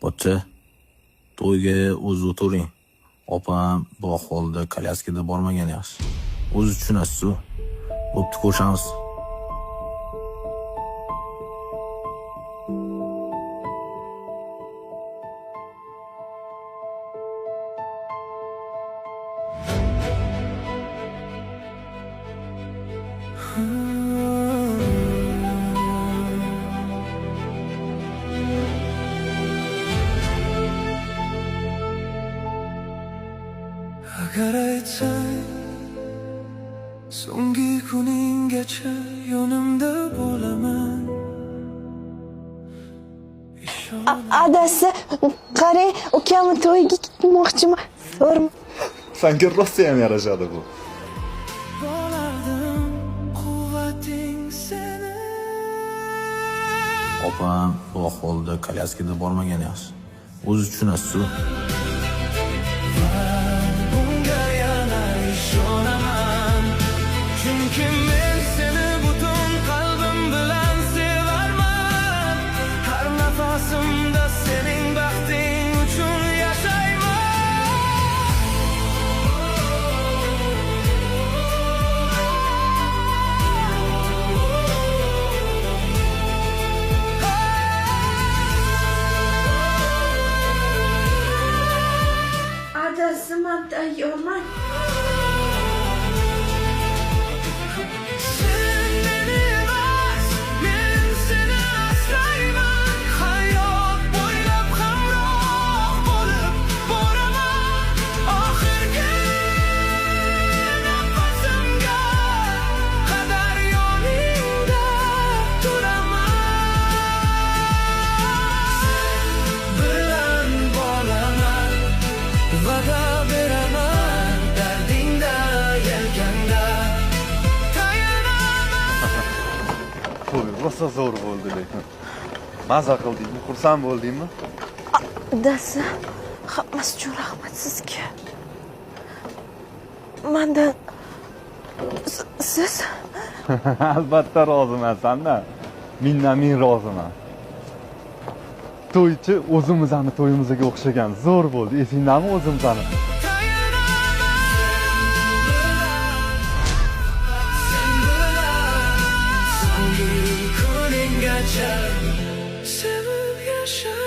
Pochcha, to'yga o'zi o'tiring. Opam bu ahvolda kolyaskada bormagan yaxshi. O'zi tushunasiz-ku. Bo'pti, ko'rishamiz. Agar aytsang so'nggi kuninggacha yonimda bo'laman. Adasi, qarang, ukamni to'yiga ketmoqchiman. So'rma. Senga rosa ham yarashadi bu. Bo'lardim quvvating seni. Opam bu ahvolda kolyaskada bormagan yaxshi. O'zi tushunasiz-ku. Bunga yana ishonaman. Chunki men seni butun qalbim bilan sevarman. Har nafasimda sening baxting uchun yashayman. Adasi, men tayyorman. Sen meni emas, men seni asrayman. Hayot bo'ylab hamroh bo'lib boraman. Oxirgi nafasimga qadar yoningda turaman. Sen bilan bo'laman, va'da beraman. Dardingda, yelkangda To'y rosa zo'r bo'ldi lekin. Maza qildingmi? Xursand bo'ldingmi? Adasi, hammasi uchun rahmat sizga. Mendan siz Albatta roziman sanda. Mindan men roziman. To'ychi o'zimizni to'yimizga o'xshagan zo'r bo'ldi. Esingdami o'zimizni? so'nggi kuninggacha sevib yasha.